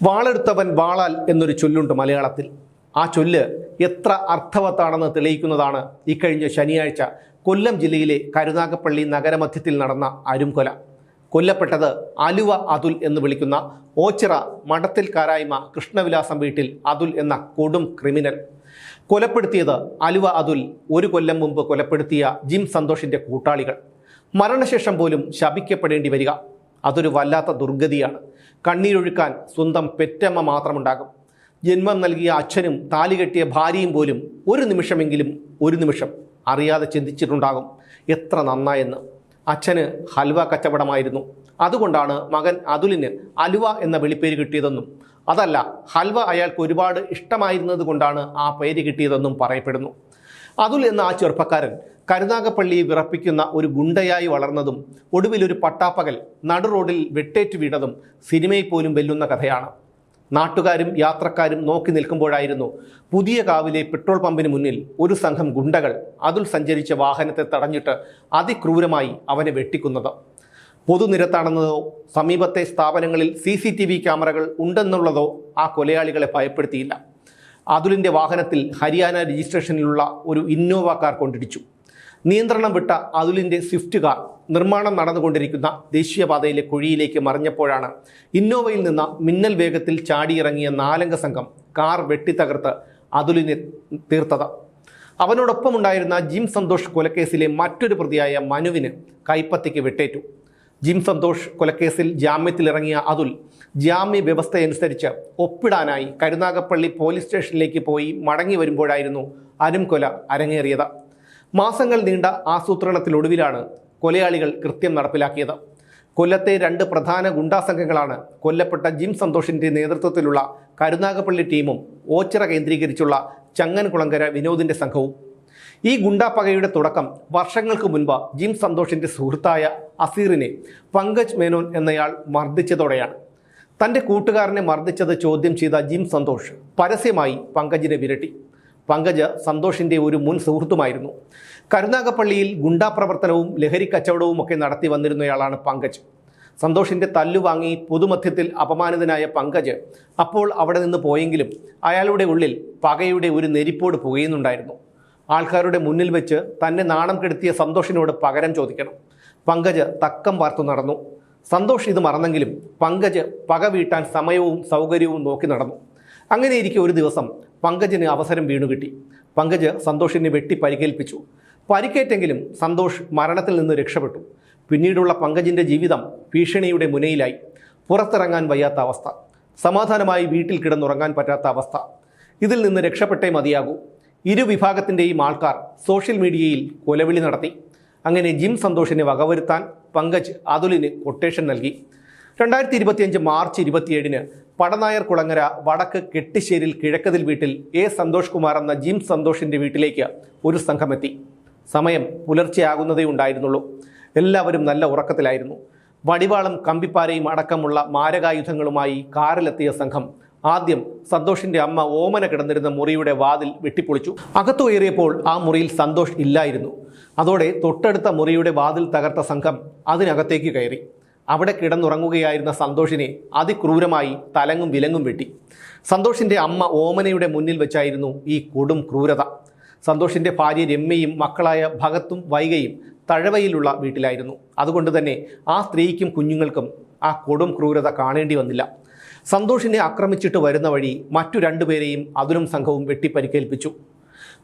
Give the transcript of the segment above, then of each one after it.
വാളെടുത്തവൻ വാളാൽ എന്നൊരു ചൊല്ലുണ്ട് മലയാളത്തിൽ. ആ ചൊല്ല് എത്ര അർത്ഥവത്താണെന്ന് തെളിയിക്കുന്നതാണ് ഇക്കഴിഞ്ഞ ശനിയാഴ്ച കൊല്ലം ജില്ലയിലെ കരുനാഗപ്പള്ളി നഗരമധ്യത്തിൽ നടന്ന അരുംകൊല. കൊല്ലപ്പെട്ടത് അലുവ അതുൽ എന്ന് വിളിക്കുന്ന ഓച്ചിറ മഠത്തിൽ കാരായ്മ കൃഷ്ണവിലാസം വീട്ടിൽ അതുൽ എന്ന കൊടും ക്രിമിനൽ. കൊലപ്പെടുത്തിയത് അലുവ അതുൽ ഒരു കൊല്ലം മുമ്പ് കൊലപ്പെടുത്തിയ ജിം സന്തോഷിൻ്റെ കൂട്ടാളികൾ. മരണശേഷം പോലും ശപിക്കപ്പെടേണ്ടി വരിക അതൊരു വല്ലാത്ത ദുർഗതിയാണ്. കണ്ണീരൊഴുക്കാൻ സ്വന്തം പെറ്റമ്മ മാത്രമുണ്ടാകും. ജന്മം നൽകിയ അച്ഛനും താലി കെട്ടിയ ഭാര്യയും പോലും ഒരു നിമിഷം അറിയാതെ ചിന്തിച്ചിട്ടുണ്ടാകും എത്ര നന്നായെന്ന്. അച്ഛന് ഹൽവ കച്ചവടമായിരുന്നു, അതുകൊണ്ടാണ് മകൻ അതുലിന് അലുവ എന്ന വിളിപ്പേര് കിട്ടിയതെന്നും അതല്ല ഹൽവ അയാൾക്ക് ഒരുപാട് ഇഷ്ടമായിരുന്നത് കൊണ്ടാണ് ആ പേര് കിട്ടിയതെന്നും പറയപ്പെടുന്നു. അതുൽ എന്ന ആ ചെറുപ്പക്കാരൻ കരുനാഗപ്പള്ളിയെ വിറപ്പിക്കുന്ന ഒരു ഗുണ്ടയായി വളർന്നതും ഒടുവിലൊരു പട്ടാപ്പകൽ നടു റോഡിൽ വെട്ടേറ്റ് വീണതും സിനിമയിൽ പോലും വെല്ലുന്ന കഥയാണ്. നാട്ടുകാരും യാത്രക്കാരും നോക്കി നിൽക്കുമ്പോഴായിരുന്നു പുതിയ കാവിലെ പെട്രോൾ പമ്പിന് മുന്നിൽ ഒരു സംഘം ഗുണ്ടകൾ അതുൽ സഞ്ചരിച്ച വാഹനത്തെ തടഞ്ഞിട്ട് അതിക്രൂരമായി അവനെ വെട്ടിക്കുന്നത്. പൊതുനിരത്താണെന്നതോ സമീപത്തെ സ്ഥാപനങ്ങളിൽ CCTV ക്യാമറകൾ ഉണ്ടെന്നുള്ളതോ ആ കൊലയാളികളെ ഭയപ്പെടുത്തിയില്ല. അതുലിൻ്റെ വാഹനത്തിൽ ഹരിയാന രജിസ്ട്രേഷനിലുള്ള ഒരു ഇന്നോവ കാർ കൊണ്ടിടിച്ചു. നിയന്ത്രണം വിട്ട അതുലിൻ്റെ സ്വിഫ്റ്റ് കാർ നിർമ്മാണം നടന്നുകൊണ്ടിരിക്കുന്ന ദേശീയപാതയിലെ കുഴിയിലേക്ക് മറിഞ്ഞപ്പോഴാണ് ഇന്നോവയിൽ നിന്ന് മിന്നൽ വേഗത്തിൽ ചാടിയിറങ്ങിയ 4 അംഗ സംഘം കാർ വെട്ടിത്തകർത്ത് അതുലിനെ തീർത്തത്. അവനോടൊപ്പമുണ്ടായിരുന്ന ജിം സന്തോഷ് കൊലക്കേസിലെ മറ്റൊരു പ്രതിയായ മനുവിന് കൈപ്പത്തിക്ക് വെട്ടേറ്റു. ജിം സന്തോഷ് കൊലക്കേസിൽ ജാമ്യത്തിലിറങ്ങിയ അതുൽ ജാമ്യ വ്യവസ്ഥയനുസരിച്ച് ഒപ്പിടാനായി കരുനാഗപ്പള്ളി പോലീസ് സ്റ്റേഷനിലേക്ക് പോയി മടങ്ങി വരുമ്പോഴായിരുന്നു അരുംകൊല അരങ്ങേറിയത്. മാസങ്ങൾ നീണ്ട ആസൂത്രണത്തിലൊടുവിലാണ് കൊലയാളികൾ കൃത്യം നടപ്പിലാക്കിയത്. കൊല്ലത്തെ 2 പ്രധാന ഗുണ്ടാ സംഘങ്ങളാണ് കൊല്ലപ്പെട്ട ജിം സന്തോഷിൻ്റെ നേതൃത്വത്തിലുള്ള കരുനാഗപ്പള്ളി ടീമും ഓച്ചിറ കേന്ദ്രീകരിച്ചുള്ള ചങ്ങൻകുളങ്കര വിനോദിൻ്റെ സംഘവും. ഈ ഗുണ്ടാപ്പകയുടെ തുടക്കം വർഷങ്ങൾക്ക് മുൻപ് ജിം സന്തോഷിൻ്റെ സുഹൃത്തായ അസീറിനെ പങ്കജ് മേനോൻ എന്നയാൾ മർദ്ദിച്ചതോടെയാണ്. തൻ്റെ കൂട്ടുകാരനെ മർദ്ദിച്ചത് ചോദ്യം ചെയ്ത ജിം സന്തോഷ് പരസ്യമായി പങ്കജിനെ വിരട്ടി. പങ്കജ് സന്തോഷിൻ്റെ ഒരു മുൻ സുഹൃത്തുമായിരുന്നു. കരുനാഗപ്പള്ളിയിൽ ഗുണ്ടാ പ്രവർത്തനവും ലഹരി കച്ചവടവും ഒക്കെ നടത്തി വന്നിരുന്നയാളാണ് പങ്കജ്. സന്തോഷിൻ്റെ തല്ലുവാങ്ങി പൊതുമധ്യത്തിൽ അപമാനിതനായ പങ്കജ് അപ്പോൾ അവിടെ നിന്ന് പോയെങ്കിലും അയാളുടെ ഉള്ളിൽ പകയുടെ ഒരു നെരിപ്പോട് പുകയുന്നുണ്ടായിരുന്നു. ആൾക്കാരുടെ മുന്നിൽ വെച്ച് തന്നെ നാണം കെടുത്തിയ സന്തോഷിനോട് പകരം ചോദിക്കണം. പങ്കജ് തക്കം വാർത്തു നടന്നു. സന്തോഷ് ഇത് മറന്നെങ്കിലും പങ്കജ് പക വീട്ടാൻ സമയവും സൗകര്യവും നോക്കി നടന്നു. അങ്ങനെയിരിക്കെ ഒരു ദിവസം പങ്കജിന് അവസരം വീണുകിട്ടി. പങ്കജ് സന്തോഷിനെ വെട്ടി പരിക്കേൽപ്പിച്ചു. പരിക്കേറ്റെങ്കിലും സന്തോഷ് മരണത്തിൽ നിന്ന് രക്ഷപ്പെട്ടു. പിന്നീടുള്ള പങ്കജിൻ്റെ ജീവിതം ഭീഷണിയുടെ മുനയിലായി. പുറത്തിറങ്ങാൻ വയ്യാത്ത അവസ്ഥ, സമാധാനമായി വീട്ടിൽ കിടന്നുറങ്ങാൻ പറ്റാത്ത അവസ്ഥ. ഇതിൽ നിന്ന് രക്ഷപ്പെട്ടേ മതിയാകൂ. ഇരുവിഭാഗത്തിൻ്റെയും ആൾക്കാർ സോഷ്യൽ മീഡിയയിൽ കൊലവിളി നടത്തി. അങ്ങനെ ജിം സന്തോഷിനെ വകവരുത്താൻ പങ്കജ് അതുലിന് കൊട്ടേഷൻ നൽകി. 2025 മാർച്ച് 27 പടനായർ കുളങ്ങര വടക്ക് കെട്ടിശ്ശേരിൽ കിഴക്കതിൽ വീട്ടിൽ സന്തോഷ് കുമാർ എന്ന ജിം സന്തോഷിൻ്റെ വീട്ടിലേക്ക് ഒരു സംഘമെത്തി. സമയം പുലർച്ചെയാകുന്നതേ ഉണ്ടായിരുന്നുള്ളൂ. എല്ലാവരും നല്ല ഉറക്കത്തിലായിരുന്നു. വടിവാളും കമ്പിപ്പാരയും അടക്കമുള്ള മാരകായുധങ്ങളുമായി കാറിലെത്തിയ സംഘം ആദ്യം സന്തോഷിൻ്റെ അമ്മ ഓമന കിടന്നിരുന്ന മുറിയുടെ വാതിൽ വെട്ടിപ്പൊളിച്ചു. അകത്തു കയറിയപ്പോൾ ആ മുറിയിൽ സന്തോഷ് ഇല്ലായിരുന്നു. അതോടെ തൊട്ടടുത്ത മുറിയുടെ വാതിൽ തകർത്ത സംഘം അതിനകത്തേക്ക് കയറി. അവിടെ കിടന്നുറങ്ങുകയായിരുന്ന സന്തോഷിനെ അതിക്രൂരമായി തലങ്ങും വിലങ്ങും വെട്ടി. സന്തോഷിൻ്റെ അമ്മ ഓമനയുടെ മുന്നിൽ വെച്ചായിരുന്നു ഈ കൊടും ക്രൂരത. സന്തോഷിൻ്റെ ഭാര്യ രമ്യയും മക്കളായ ഭഗത്തും വൈകയും തഴവയിലുള്ള വീട്ടിലായിരുന്നു. അതുകൊണ്ട് തന്നെ ആ സ്ത്രീക്കും കുഞ്ഞുങ്ങൾക്കും ആ കൊടും ക്രൂരത കാണേണ്ടി വന്നില്ല. സന്തോഷിനെ ആക്രമിച്ചിട്ട് വരുന്ന വഴി മറ്റു 2 പേരെയും അതുലും സംഘവും വെട്ടിപ്പരിക്കേൽപ്പിച്ചു.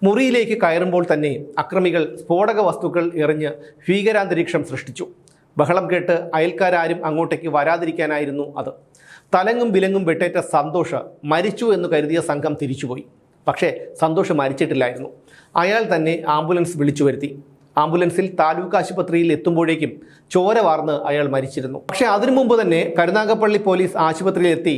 മുറിയിലേക്ക് കയറുമ്പോൾ തന്നെ അക്രമികൾ സ്ഫോടക വസ്തുക്കൾ എറിഞ്ഞ് ഭീകരാന്തരീക്ഷം സൃഷ്ടിച്ചു. ബഹളം കേട്ട് അയൽക്കാരും അങ്ങോട്ടേക്ക് വരാതിരിക്കാനായിരുന്നു അത്. തലങ്ങും വിലങ്ങും വെട്ടേറ്റ സന്തോഷ് മരിച്ചു എന്ന് കരുതിയ സംഘം തിരിച്ചുപോയി. പക്ഷേ സന്തോഷ് മരിച്ചിട്ടില്ലായിരുന്നു. അയാൾ തന്നെ ആംബുലൻസ് വിളിച്ചു വരുത്തി. ആംബുലൻസിൽ താലൂക്ക് ആശുപത്രിയിൽ എത്തുമ്പോഴേക്കും ചോര വാർന്ന് അയാൾ മരിച്ചിരുന്നു. പക്ഷേ അതിനു മുമ്പ് തന്നെ കരുനാഗപ്പള്ളി പോലീസ് ആശുപത്രിയിലെത്തി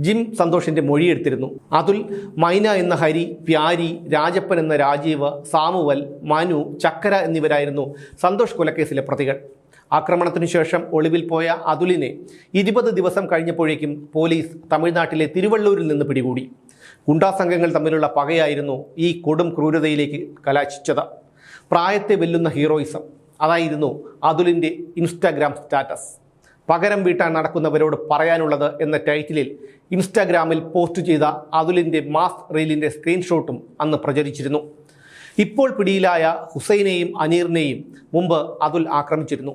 ജിം സന്തോഷിൻ്റെ മൊഴിയെടുത്തിരുന്നു. അതുൽ, മൈന എന്ന ഹരി, പ്യാരി, രാജപ്പൻ എന്ന രാജീവ്, സാമുവൽ, മനു, ചക്കര എന്നിവരായിരുന്നു സന്തോഷ് കൊലക്കേസിലെ പ്രതികൾ. ആക്രമണത്തിനു ശേഷം ഒളിവിൽ പോയ അതുലിനെ 20 ദിവസം കഴിഞ്ഞപ്പോഴേക്കും പോലീസ് തമിഴ്നാട്ടിലെ തിരുവള്ളൂരിൽ നിന്ന് പിടികൂടി. ഗുണ്ടാ സംഘങ്ങൾ തമ്മിലുള്ള പകയായിരുന്നു ഈ കൊടും ക്രൂരതയിലേക്ക് കലാശിച്ചത്. പ്രായത്തെ വെല്ലുന്ന ഹീറോയിസം അതായിരുന്നു അതുലിൻ്റെ ഇൻസ്റ്റാഗ്രാം സ്റ്റാറ്റസ്. പകരം വീട്ടാൻ നടക്കുന്നവരോട് പറയാനുള്ളത് എന്ന ടൈറ്റിലിൽ ഇൻസ്റ്റാഗ്രാമിൽ പോസ്റ്റ് ചെയ്ത അതുലിൻ്റെ മാസ് റീലിൻ്റെ സ്ക്രീൻഷോട്ടും അന്ന് പ്രചരിച്ചിരുന്നു. ഇപ്പോൾ പിടിയിലായ ഹുസൈനെയും അനീറിനെയും മുമ്പ് അതുൽ ആക്രമിച്ചിരുന്നു.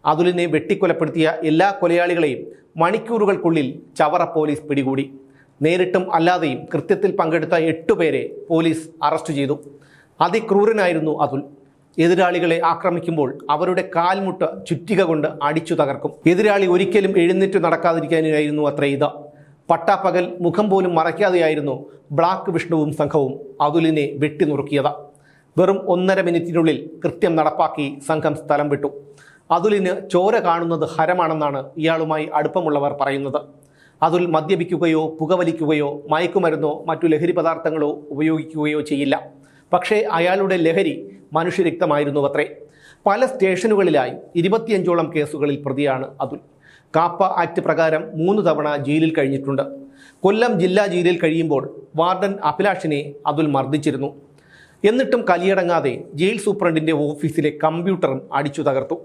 അതുലിനെ വെട്ടിക്കൊലപ്പെടുത്തിയ എല്ലാ കൊലയാളികളെയും മണിക്കൂറുകൾക്കുള്ളിൽ ചവറ പോലീസ് പിടികൂടി. നേരിട്ടും അല്ലാതെയും കൃത്യത്തിൽ പങ്കെടുത്ത 8 പേരെ പോലീസ് അറസ്റ്റ് ചെയ്തു. അതിക്രൂരനായിരുന്നു അതുൽ. എതിരാളികളെ ആക്രമിക്കുമ്പോൾ അവരുടെ കാൽമുട്ട് ചുറ്റിക കൊണ്ട് അടിച്ചു തകർക്കും. എതിരാളി ഒരിക്കലും എഴുന്നേറ്റ് നടക്കാതിരിക്കാനായിരുന്നു അത്രേ ഇത്. പട്ടാപ്പകൽ മുഖം പോലും മറയ്ക്കാതെയായിരുന്നു ബ്ലാക്ക് വിഷ്ണുവും സംഘവും അതുലിനെ വെട്ടിനുറുക്കിയത്. വെറും 1.5 മിനിറ്റിനുള്ളിൽ കൃത്യം നടപ്പാക്കി സംഘം സ്ഥലം വിട്ടു. അതുലിന് ചോര കാണുന്നത് ഹരമാണെന്നാണ് ഇയാളുമായി അടുപ്പമുള്ളവർ പറയുന്നത്. അതുൽ മദ്യപിക്കുകയോ പുകവലിക്കുകയോ മയക്കുമരുന്നോ മറ്റു ലഹരി പദാർത്ഥങ്ങളോ ഉപയോഗിക്കുകയോ ചെയ്യില്ല. പക്ഷേ അയാളുടെ ലഹരി മനുഷ്യരക്തമായിരുന്നു അത്രേ. പല സ്റ്റേഷനുകളിലായി 25ഓളം കേസുകളിൽ പ്രതിയാണ് അതുൽ. കാപ്പ ആക്ട് പ്രകാരം 3 തവണ ജയിലിൽ കഴിഞ്ഞിട്ടുണ്ട്. കൊല്ലം ജില്ലാ ജയിലിൽ കഴിയുമ്പോൾ വാർഡൻ അഭിലാഷിനെ അതുൽ മർദ്ദിച്ചിരുന്നു. എന്നിട്ടും കലിയടങ്ങാതെ ജയിൽ സൂപ്രണ്ടിൻ്റെ ഓഫീസിലെ കമ്പ്യൂട്ടറും അടിച്ചു തകർത്തു.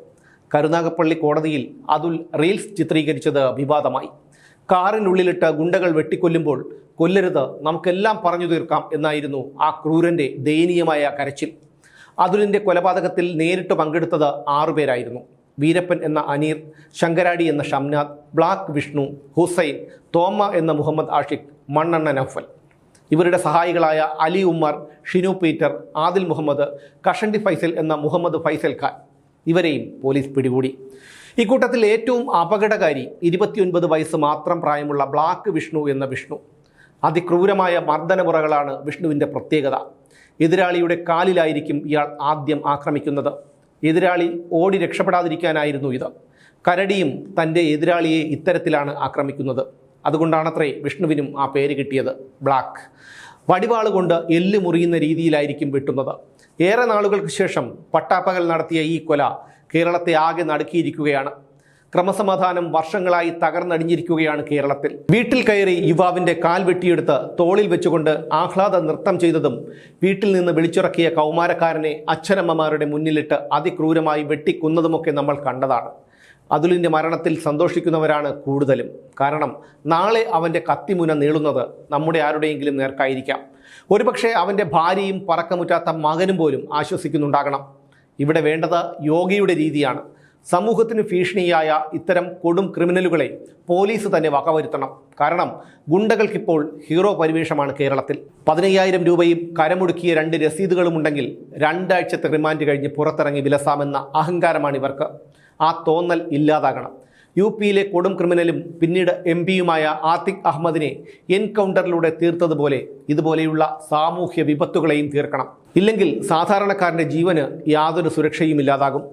കരുനാഗപ്പള്ളി കോടതിയിൽ അതുൽ റീൽസ് ചിത്രീകരിച്ചത് വിവാദമായി. കാറിനുള്ളിലിട്ട് ഗുണ്ടകൾ വെട്ടിക്കൊല്ലുമ്പോൾ കൊല്ലരുത്, നമുക്കെല്ലാം പറഞ്ഞു തീർക്കാം എന്നായിരുന്നു ആ ക്രൂരൻ്റെ ദയനീയമായ കരച്ചിൽ. അതുലിൻ്റെ കൊലപാതകത്തിൽ നേരിട്ട് പങ്കെടുത്തത് 6 പേരായിരുന്നു. വീരപ്പൻ എന്ന അനീർ, ശങ്കരാടി എന്ന ഷംനാഥ്, ബ്ലാക്ക് വിഷ്ണു, ഹുസൈൻ, തോമ എന്ന മുഹമ്മദ് ആഷിഖ്, മണ്ണെണ്ണ നൗഫൽ. ഇവരുടെ സഹായികളായ അലി ഉമ്മർ, ഷിനു പീറ്റർ, ആദിൽ മുഹമ്മദ്, കഷണ്ടി ഫൈസൽ എന്ന മുഹമ്മദ് ഫൈസൽ ഖാൻ, ഇവരെയും പോലീസ് പിടികൂടി. ഇക്കൂട്ടത്തിൽ ഏറ്റവും അപകടകാരി 29 വയസ്സ് മാത്രം പ്രായമുള്ള ബ്ലാക്ക് വിഷ്ണു എന്ന വിഷ്ണു. അതിക്രൂരമായ മർദ്ദനമുറകളാണ് വിഷ്ണുവിൻ്റെ പ്രത്യേകത. എതിരാളിയുടെ കാലിലായിരിക്കും ഇയാൾ ആദ്യം ആക്രമിക്കുന്നത്. എതിരാളി ഓടി രക്ഷപ്പെടാതിരിക്കാനായിരുന്നു ഇത്. കരടിയും തൻ്റെ എതിരാളിയെ ഇത്തരത്തിലാണ് ആക്രമിക്കുന്നത്. അതുകൊണ്ടാണത്രേ വിഷ്ണുവിനും ആ പേര് കിട്ടിയത്, ബ്ലാക്ക്. വടിവാള് കൊണ്ട് എല്ല് മുറിയുന്ന രീതിയിലായിരിക്കും വെട്ടുന്നത്. ഏറെ നാളുകൾക്ക് ശേഷം പട്ടാപ്പകൽ നടത്തിയ ഈ കൊല കേരളത്തെ ആകെ നടുക്കിയിരിക്കുകയാണ്. ക്രമസമാധാനം വർഷങ്ങളായി തകർന്നടിഞ്ഞിരിക്കുകയാണ് കേരളത്തിൽ. വീട്ടിൽ കയറി യുവാവിൻ്റെ കാൽ വെട്ടിയെടുത്ത് തോളിൽ വെച്ചുകൊണ്ട് ആഹ്ലാദ നൃത്തം ചെയ്തതും വീട്ടിൽ നിന്ന് വിളിച്ചിറക്കിയ കൗമാരക്കാരനെ അച്ഛനമ്മമാരുടെ മുന്നിലിട്ട് അതിക്രൂരമായി വെട്ടിക്കൊന്നതുമൊക്കെ നമ്മൾ കണ്ടതാണ്. അതുലിൻ്റെ മരണത്തിൽ സന്തോഷിക്കുന്നവരാണ് കൂടുതലും. കാരണം നാളെ അവൻ്റെ കത്തിമുന നീളുന്നത് നമ്മുടെ ആരുടെയെങ്കിലും നേർക്കായിരിക്കാം. ഒരുപക്ഷെ അവൻ്റെ ഭാര്യയും പറക്കമുറ്റാത്ത മകനും പോലും ആശ്വസിക്കുന്നുണ്ടാകണം. ഇവിടെ വേണ്ടത് യോഗയുടെ രീതിയാണ്. സമൂഹത്തിന് ഭീഷണിയായ ഇത്തരം കൊടും ക്രിമിനലുകളെ പോലീസ് തന്നെ വകവരുത്തണം. കാരണം ഗുണ്ടകൾക്കിപ്പോൾ ഹീറോ പരിവേഷമാണ് കേരളത്തിൽ. 15,000 രൂപയും കരമുടുക്കിയ 2 രസീതുകളും ഉണ്ടെങ്കിൽ 2 ആഴ്ചത്തെ റിമാൻഡ് കഴിഞ്ഞ് പുറത്തിറങ്ങി വിലസാമെന്ന അഹങ്കാരമാണ് ഇവർക്ക്. ആ തോന്നൽ ഇല്ലാതാകണം. UP-യിലെ കൊടും ക്രിമിനലും പിന്നീട് MP-യുമായ ആതിഖ് അഹമ്മദിനെ എൻകൗണ്ടറിലൂടെ തീർത്തതുപോലെ ഇതുപോലെയുള്ള സാമൂഹ്യ വിപത്തുകളെയും തീർക്കണം. ഇല്ലെങ്കിൽ സാധാരണക്കാരൻ്റെ ജീവന് യാതൊരു സുരക്ഷയും ഇല്ലാതാകും.